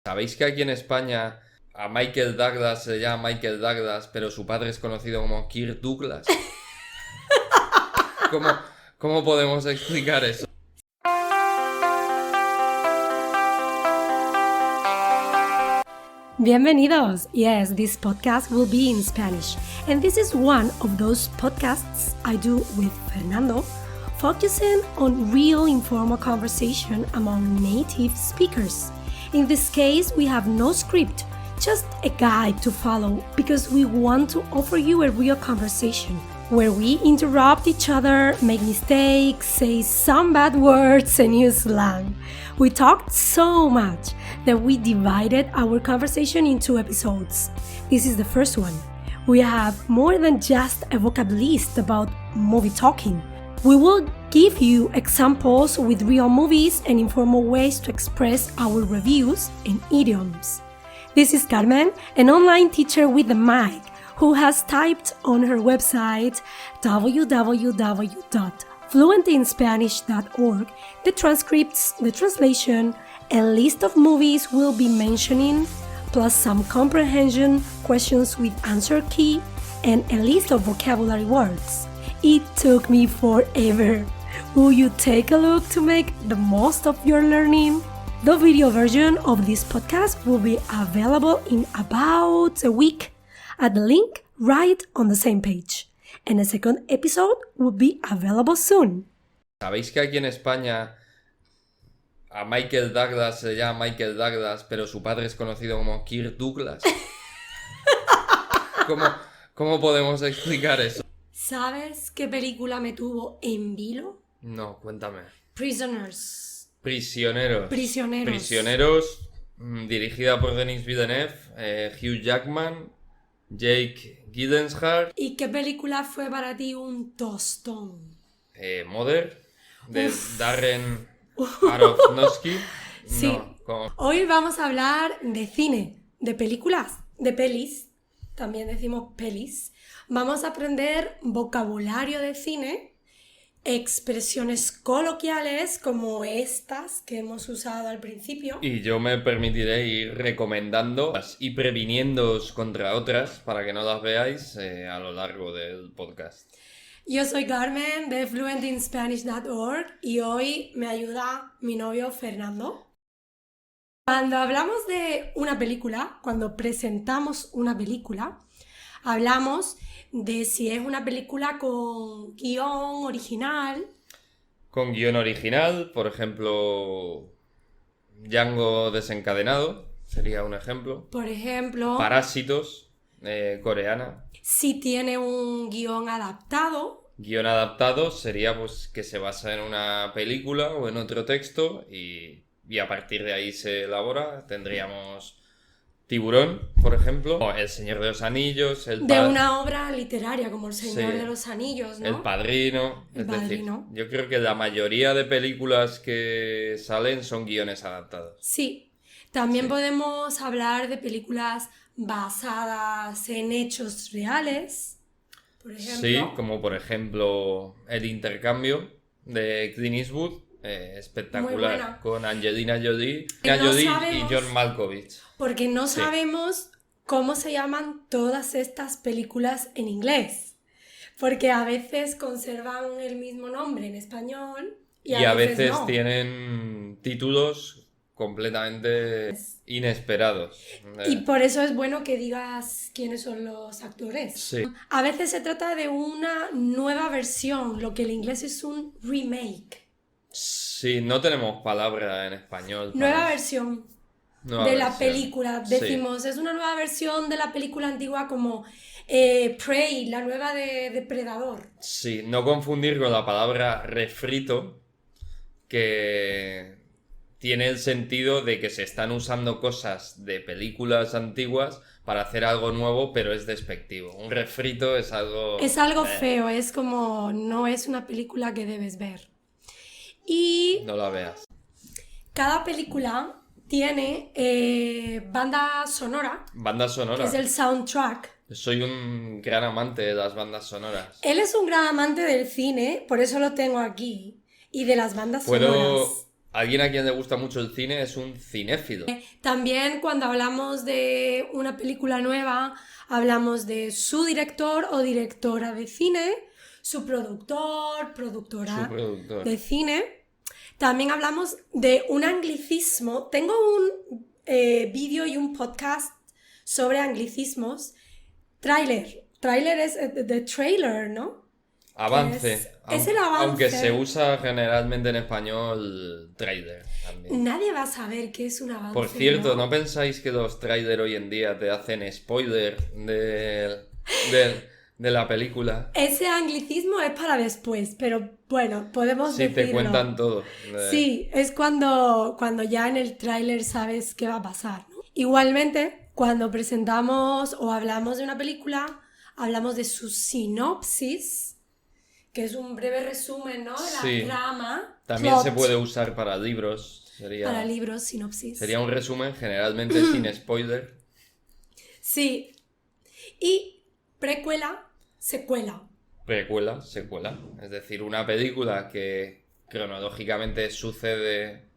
¿Sabéis que aquí en España a Michael Douglas se llama Michael Douglas, pero su padre es conocido como Kirk Douglas? ¿Cómo, cómo podemos explicar eso? Bienvenidos! Yes, this podcast will be in Spanish, and this is one of those podcasts I do with Fernando, focusing on real informal conversation among native speakers. In this case, we have no script, just a guide to follow because we want to offer you a real conversation where we interrupt each other, make mistakes, say some bad words, and use slang. We talked so much that we divided our conversation into episodes. This is the first one. We have more than just a vocab list about movie talking. We will give you examples with real movies and informal ways to express our reviews and idioms. This is Carmen, an online teacher with a mic, who has typed on her website www.fluentinspanish.org the transcripts, the translation, a list of movies we'll be mentioning, plus some comprehension questions with answer key, and a list of vocabulary words. It took me forever. Will you take a look to make the most of your learning? The video version of this podcast will be available in about a week at the link right on the same page. And a second episode will be available soon. ¿Sabéis que aquí en España a Michael Douglas se llama Michael Douglas, pero su padre es conocido como Kirk Douglas? ¿Cómo podemos explicar eso? ¿Sabes qué película me tuvo en vilo? No, cuéntame. Prisioneros. Prisioneros, dirigida por Denis Villeneuve, Hugh Jackman, Jake Gyllenhaal. ¿Y qué película fue para ti un tostón? Mother, de Darren Aronofsky. Sí. No, Hoy vamos a hablar de cine, de películas, de pelis. También decimos pelis. Vamos a aprender vocabulario de cine, expresiones coloquiales como estas que hemos usado al principio. Y yo me permitiré ir recomendando y previniéndoos contra otras para que no las veáis a lo largo del podcast. Yo soy Carmen de fluentinspanish.org y hoy me ayuda mi novio Fernando. Cuando hablamos de una película, cuando presentamos una película, hablamos de si es una película con guión original. Con guión original, por ejemplo, Django desencadenado, sería un ejemplo. Por ejemplo, Parásitos, coreana. Si tiene un guión adaptado. Guión adaptado sería pues que se basa en una película o en otro texto y a partir de ahí se elabora. Tendríamos Tiburón, por ejemplo, o El Señor de los Anillos, de una obra literaria como El Señor de los Anillos, ¿no? El Padrino. El Padrino. Decir, yo creo que la mayoría de películas que salen son guiones adaptados. Sí, también podemos hablar de películas basadas en hechos reales, por ejemplo. Sí, como por ejemplo El Intercambio de Clint Eastwood. Espectacular, con Angelina Jolie, y John Malkovich. Porque no sabemos cómo se llaman todas estas películas en inglés. Porque a veces conservan el mismo nombre en español y a veces no. Tienen títulos completamente inesperados. Y por eso es bueno que digas quiénes son los actores. Sí. A veces se trata de una nueva versión, lo que en inglés es un remake. Sí, no tenemos palabra en español. Nueva versión de la película. Decimos, es una nueva versión de la película antigua como Prey, la nueva de Depredador. Sí, no confundir con la palabra refrito, que tiene el sentido de que se están usando cosas de películas antiguas para hacer algo nuevo, pero es despectivo. Un refrito es algo... Es algo feo, es como, no es una película que debes ver. Y no la veas. Cada película tiene banda sonora. Banda sonora. Que es el soundtrack. Soy un gran amante de las bandas sonoras. Él es un gran amante del cine, por eso lo tengo aquí. Y de las bandas sonoras. alguien a quien le gusta mucho el cine es un cinéfilo. También cuando hablamos de una película nueva, hablamos de su director o directora de cine, su productor, productora Su productor. de cine. También hablamos de un anglicismo. Tengo un vídeo y un podcast sobre anglicismos. Tráiler. Tráiler es the trailer, ¿no? Avance. Es el avance. Aunque se usa generalmente en español trailer también. Nadie va a saber qué es un avance. Por cierto, ¿no pensáis que los trailers hoy en día te hacen spoiler de la película? Ese anglicismo es para después, pero bueno, podemos Sí, decirlo. te cuentan todo. Sí, es cuando ya en el tráiler sabes qué va a pasar, ¿no? Igualmente, cuando presentamos o hablamos de una película, hablamos de su sinopsis, que es un breve resumen, ¿no? De la Sí. trama. También plot. se puede usar para libros. Para libros, sinopsis. Sería un resumen generalmente sin spoiler. Sí. Y precuela, secuela. Precuela, secuela. Es decir, una película que cronológicamente sucede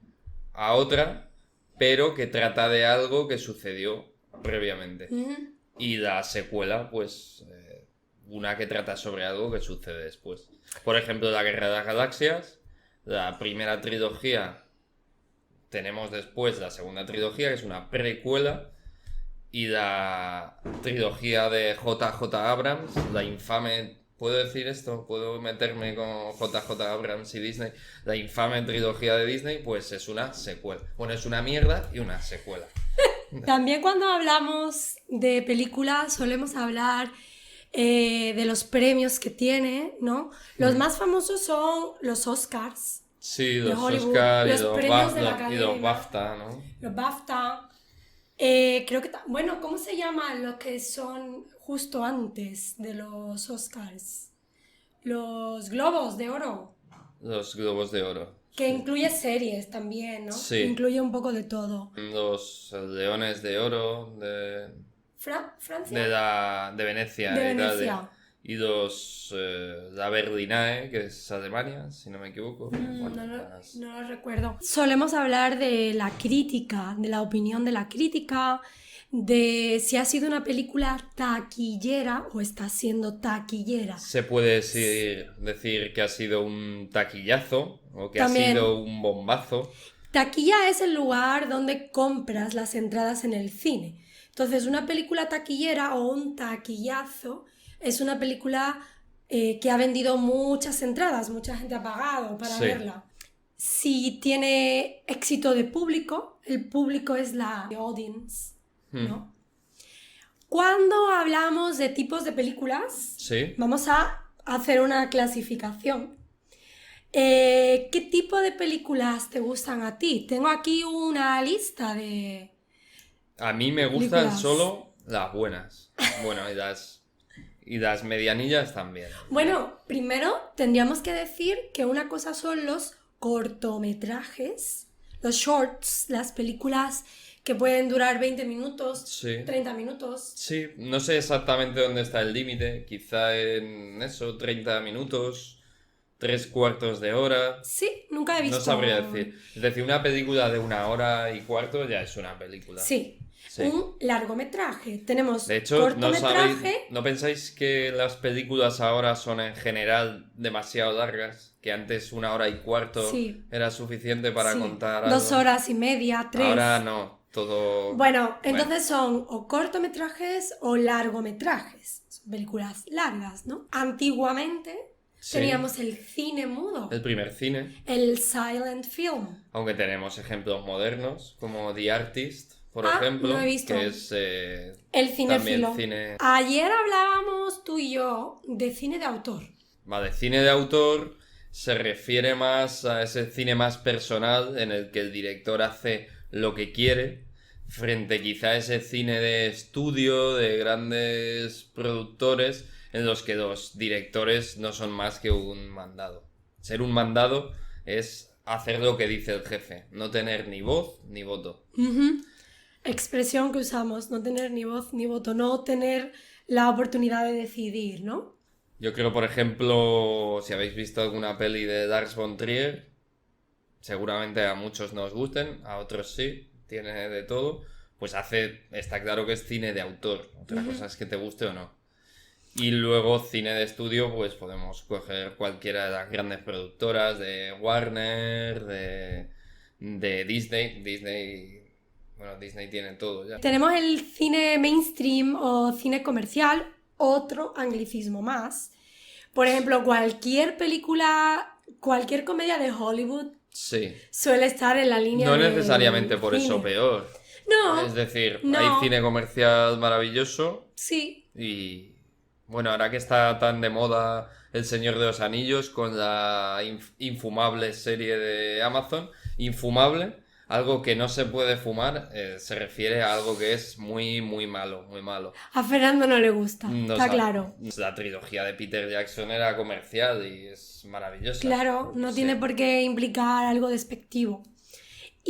a otra, pero que trata de algo que sucedió previamente. Ujú. Y la secuela, pues, una que trata sobre algo que sucede después. Por ejemplo, La Guerra de las Galaxias, la primera trilogía, tenemos después la segunda trilogía, que es una precuela, y la trilogía de J.J. Abrams, la infame... ¿Puedo decir esto? ¿Puedo meterme con J.J. Abrams y Disney? La infame trilogía de Disney, pues es una secuela. Bueno, es una mierda y una secuela. También cuando hablamos de películas solemos hablar de los premios que tiene, ¿no? Los más famosos son los Oscars, Sí, de los Hollywood, Oscar los premios de la y Academia. los BAFTA, ¿no? los BAFTA. Creo que... Bueno, ¿cómo se llaman los que son justo antes de los Oscars? Los Globos de Oro, Los Globos de Oro. que incluye series también, ¿no? Sí. Incluye un poco de todo. Los Leones de Oro ¿Francia? de Venecia, De Italia. Venecia. Y la Berlinae, que es Alemania, si no me equivoco. Bueno, No lo recuerdo. Solemos hablar de la crítica, de la opinión de la crítica, de si ha sido una película taquillera o está siendo taquillera. se puede decir que ha sido un taquillazo o que También. ha sido un bombazo. Taquilla es el lugar donde compras las entradas en el cine. Entonces, una película taquillera o un taquillazo es una película que ha vendido muchas entradas, mucha gente ha pagado para Sí. verla. Si tiene éxito de público, el público es la audience, ¿no? Cuando hablamos de tipos de películas, Sí. vamos a hacer una clasificación. ¿Qué tipo de películas te gustan a ti? Tengo aquí una lista de... A mí me gustan Películas. solo las buenas. Bueno, y las medianillas también. Bueno, primero tendríamos que decir que una cosa son los cortometrajes, los shorts, las películas que pueden durar 20 minutos, Sí. 30 minutos. Sí, no sé exactamente dónde está el límite. Quizá en eso, 30 minutos, 3/4 de hora. Sí, nunca he visto... No sabría decir. Es decir, una película de 1 hora y cuarto ya es una película. Sí, Sí. un largometraje. Tenemos De hecho, cortometraje... ¿no pensáis que las películas ahora son en general demasiado largas? Que antes 1 hora y cuarto Sí. era suficiente para Sí, contar algo. 2 horas y media, 3. Ahora no, todo... Bueno, entonces son o cortometrajes o largometrajes. Son películas largas, ¿no? Antiguamente Sí. teníamos el cine mudo, El primer cine, el silent film. aunque tenemos ejemplos modernos, como The Artist, por Ah, ejemplo, no he visto. que es El también cinéfilo. cine... Ayer hablábamos tú y yo de cine de autor. Vale, cine de autor se refiere más a ese cine más personal en el que el director hace lo que quiere, frente quizá a ese cine de estudio, de grandes productores, en los que los directores no son más que un mandado. Ser un mandado es hacer lo que dice el jefe, no tener ni voz ni voto. Ujú. Expresión que usamos, no tener ni voz ni voto, no tener la oportunidad de decidir, ¿no? Yo creo, por ejemplo, si habéis visto alguna peli de Lars von Trier, seguramente a muchos nos gusten, a otros sí, tiene de todo, pues está claro que es cine de autor, otra cosa es que te guste o no. Y luego cine de estudio, pues podemos coger cualquiera de las grandes productoras, de Warner, de Disney. Disney tiene todo ya. Tenemos el cine mainstream o cine comercial, otro anglicismo más. Por ejemplo, cualquier película, cualquier comedia de Hollywood Sí. suele estar en la línea No del necesariamente por cine. eso peor. No. Es decir, no. hay cine comercial maravilloso Sí. y... Bueno, ahora que está tan de moda El Señor de los Anillos con la infumable serie de Amazon, infumable, algo que no se puede fumar, se refiere a algo que es muy, muy malo, muy malo. A Fernando no le gusta, No está sabe. claro. La trilogía de Peter Jackson era comercial y es maravillosa. Claro, no Sí. tiene por qué implicar algo despectivo.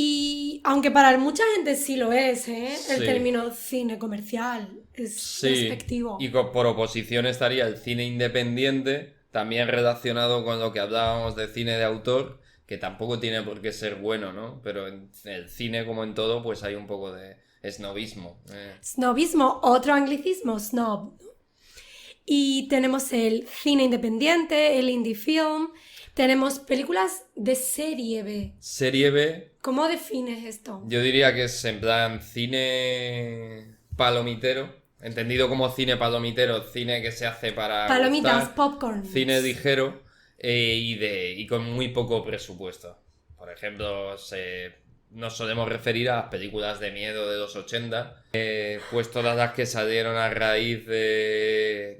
Y aunque para mucha gente sí lo es, el Sí. término cine comercial es despectivo. Y por oposición estaría el cine independiente, también relacionado con lo que hablábamos de cine de autor, que tampoco tiene por qué ser bueno, ¿no? Pero en el cine, como en todo, pues hay un poco de snobismo. Snobismo, otro anglicismo, snob. Y tenemos el cine independiente, el indie film, tenemos películas de serie B. Serie B, ¿Cómo defines esto? yo diría que es en plan cine palomitero, entendido como cine palomitero, cine que se hace para Palomitas, gustar, popcorn. cine ligero y con muy poco presupuesto. Por ejemplo, nos solemos referir a las películas de miedo de los 80, pues todas las que salieron a raíz de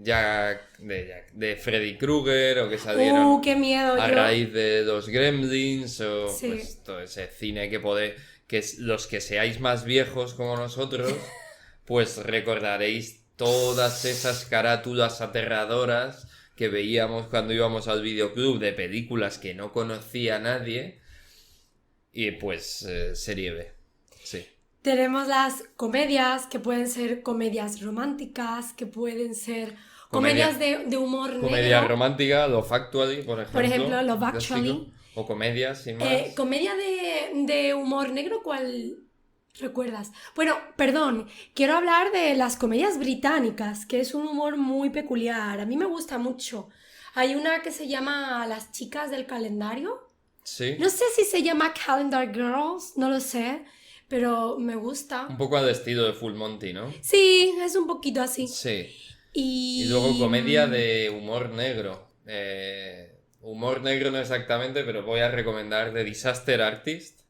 Freddy Krueger o que salieron ¡Qué miedo! a yo- raíz de los Gremlins o Sí. pues, todo ese cine que los que seáis más viejos como nosotros, pues recordaréis todas esas carátulas aterradoras que veíamos cuando íbamos al videoclub de películas que no conocía nadie y pues serie B. Sí. Tenemos las comedias, que pueden ser comedias románticas, que pueden ser comedias de humor Comedia negro. romántica, Love Actually, por ejemplo. Por ejemplo, Love clásico. Actually. O comedias, sin más. Comedia de humor negro, ¿cuál recuerdas? Bueno, perdón, quiero hablar de las comedias británicas, que es un humor muy peculiar. A mí me gusta mucho. Hay una que se llama Las chicas del calendario. Sí. No sé si se llama Calendar Girls, no lo sé, pero me gusta. Un poco al estilo de Full Monty, ¿no? Sí, es un poquito así. Sí. Y Y luego comedia de humor negro. Humor negro no exactamente, pero voy a recomendar The Disaster Artist.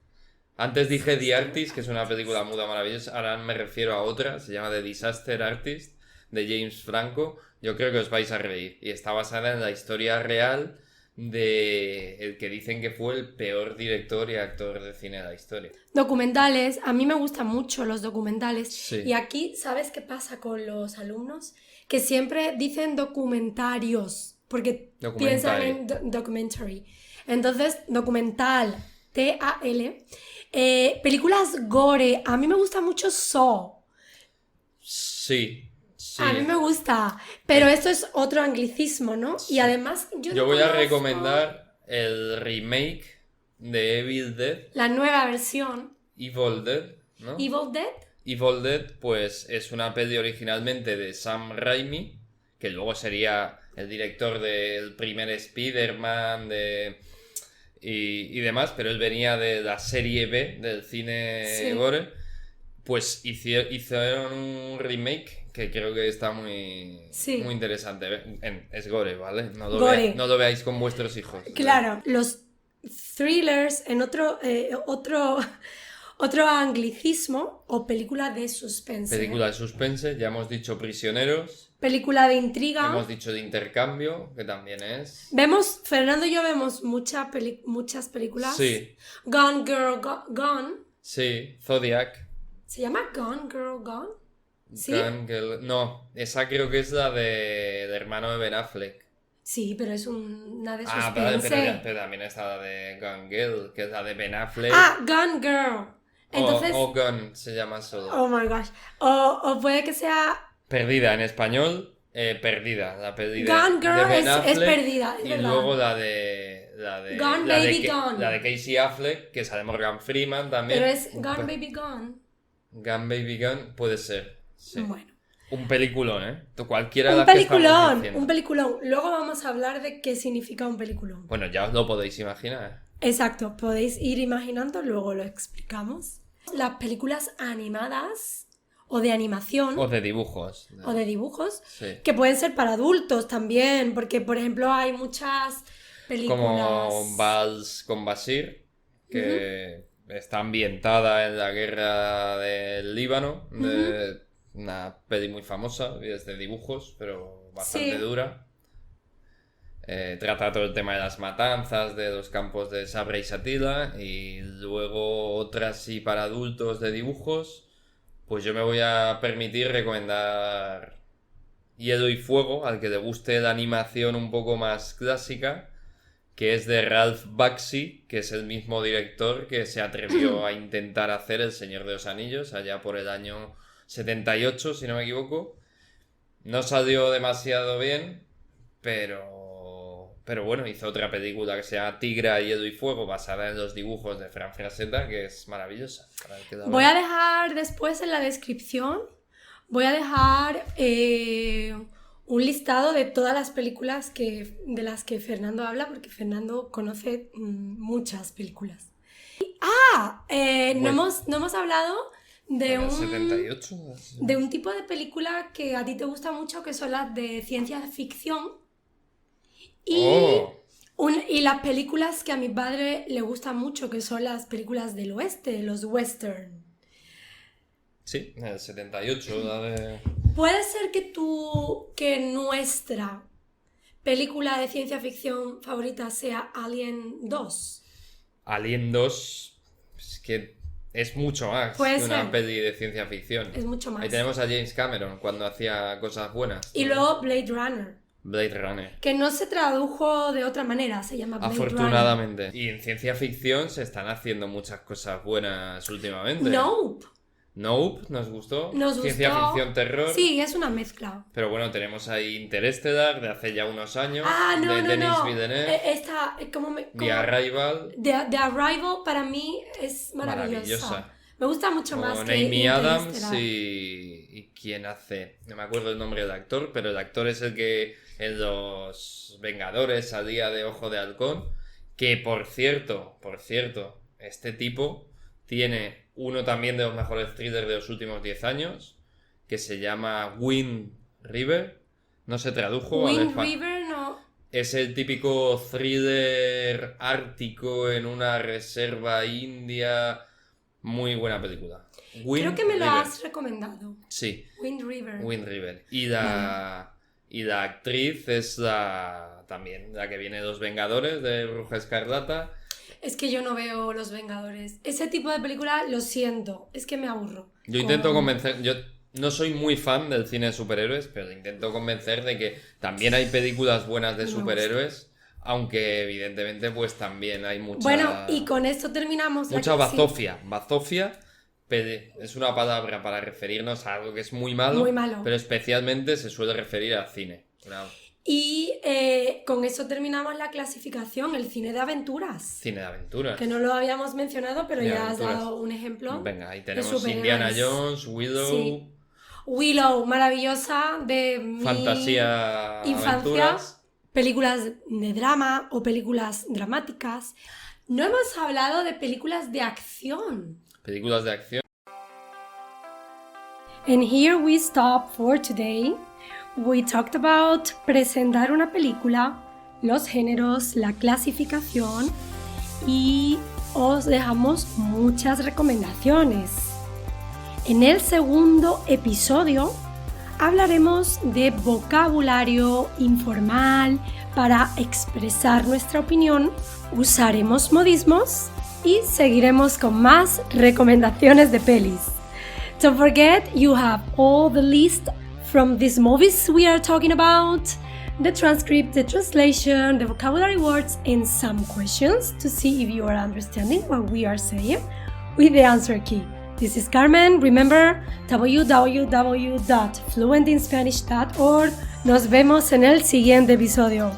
Antes dije The Artist, que es una película muda maravillosa. Ahora me refiero a otra, se llama The Disaster Artist, de James Franco. Yo creo que os vais a reír. Y está basada en la historia real de el que dicen que fue el peor director y actor de cine de la historia. documentales, a mí me gustan mucho los documentales. Sí. Y aquí, ¿sabes qué pasa con los alumnos? Que siempre dicen documentarios, porque piensan en documentary. Entonces, documental, T-A-L. Películas gore, a mí me gusta mucho Saw. Sí. A mí me gusta, pero esto es otro anglicismo, ¿no? Y además yo no voy a conozco recomendar el remake de Evil Dead, la nueva versión, Evil Dead, ¿no? Evil Dead. Evil Dead, pues es una peli originalmente de Sam Raimi, que luego sería el director del primer Spider-Man y demás, pero él venía de la serie B del cine Sí. gore. Pues hicieron un remake que creo que está muy, Sí. muy interesante. Es gore, ¿vale? No lo, Gore. no lo veáis con vuestros hijos. Claro, los thrillers en otro anglicismo o película de suspense. Película de suspense, ya hemos dicho Prisioneros, Película de intriga. hemos dicho de intercambio, que también es... Fernando y yo vemos muchas películas. Sí. Gone Girl Gone. Sí, Zodiac. ¿Se llama Gone Girl Gone? ¿Sí? No, esa creo que es la del hermano de Ben Affleck. Sí, pero es una de Ah, suspense. pero también está la de Gone Girl, que es la de Ben Affleck. Ah, Gone Girl. Entonces, o Gone se llama solo. oh my gosh. O puede que sea Perdida en español, Perdida, la perdida Gone Girl de Ben es Affleck. perdida, es y verdad. luego Gone Baby Gone. La de Casey Affleck, que sale Morgan Freeman también. Pero es Gone Baby Gone. Gone Baby Gone puede ser, sí. Bueno. Un peliculón, ¿eh? Cualquiera de las que estamos diciendo. Un peliculón. Luego vamos a hablar de qué significa un peliculón. Bueno, ya os lo podéis imaginar. Exacto, podéis ir imaginando, luego lo explicamos. Las películas animadas o de animación. O de dibujos. O de dibujos. Sí. Que pueden ser para adultos también, porque por ejemplo hay muchas películas... Como Vals con Bashir, que está ambientada en la guerra del Líbano. Una peli muy famosa, y es de dibujos, pero bastante dura. Trata todo el tema de las matanzas, de los campos de Sabra y Shatila, y luego otras sí para adultos de dibujos. Pues yo me voy a permitir recomendar Hielo y Fuego, al que le guste la animación un poco más clásica, que es de Ralph Bakshi, que es el mismo director que se atrevió a intentar hacer El Señor de los Anillos allá por el año 78, si no me equivoco. No salió demasiado bien, pero bueno, hizo otra película que se llama Tigra, Hielo y Fuego, basada en los dibujos de Fran Frazetta, que es maravillosa. Voy a dejar después en la descripción, voy a dejar un listado de todas las películas de las que Fernando habla, porque Fernando conoce muchas películas. No hemos hablado de un 78. De un tipo de película que a ti te gusta mucho, que son las de ciencia ficción. Y las películas que a mi padre le gustan mucho, que son las películas del oeste, los western. Sí, el 78, la de... ¿Puede ser que nuestra película de ciencia ficción favorita sea Alien 2? Alien 2, es que es mucho más que una peli de ciencia ficción. Es mucho más. Ahí tenemos a James Cameron cuando hacía cosas buenas. Y luego Blade Runner. Blade Runner. Que no se tradujo de otra manera, se llama Blade Afortunadamente. Runner. Y en ciencia ficción se están haciendo muchas cosas buenas últimamente. Nope, ¿nos gustó? Ciencia ficción, terror. Sí, es una mezcla. Pero bueno, tenemos ahí Interstellar, de hace ya unos años. No. Denis Villeneuve. The Arrival. The Arrival para mí es maravillosa. Me gusta mucho más que Amy Adams y ¿quién hace? No me acuerdo el nombre del actor, pero el actor es el que en Los Vengadores salía de Ojo de Halcón. Que por cierto, este tipo tiene uno también de los mejores thrillers de los últimos 10 años, que se llama Wind River. No se tradujo. Wind River no. Es el típico thriller ártico en una reserva india. Muy buena película. Creo que me lo has recomendado. Sí. Wind River. Y la actriz es también la que viene de Los Vengadores, de Bruja Escarlata. Es que yo no veo Los Vengadores. Ese tipo de película, lo siento, es que me aburro. Yo intento convencer... Yo no soy muy fan del cine de superhéroes, pero intento convencer de que también hay películas buenas de superhéroes, aunque evidentemente pues también hay mucha... Bueno, y con esto terminamos. Mucha bazofia. Bazofia es una palabra para referirnos a algo que es muy malo, pero especialmente se suele referir al cine. Y con eso terminamos la clasificación, el cine de aventuras. Cine de aventuras. Que no lo habíamos mencionado, pero ya has dado un ejemplo. Venga, ahí tenemos Indiana Jones, Willow. Sí. Willow, maravillosa, de mi fantasía, infancia. Aventuras. Películas de drama o películas dramáticas. No hemos hablado de películas de acción. Películas de acción. And here we stop for today. We talked about presentar una película, los géneros, la clasificación y os dejamos muchas recomendaciones. En el segundo episodio hablaremos de vocabulario informal para expresar nuestra opinión, usaremos modismos y seguiremos con más recomendaciones de pelis. Don't forget, you have all the list from these movies we are talking about, the transcript, the translation, the vocabulary words, and some questions to see if you are understanding what we are saying with the answer key. This is Carmen. Remember, www.fluentinspanish.org. Nos vemos en el siguiente episodio.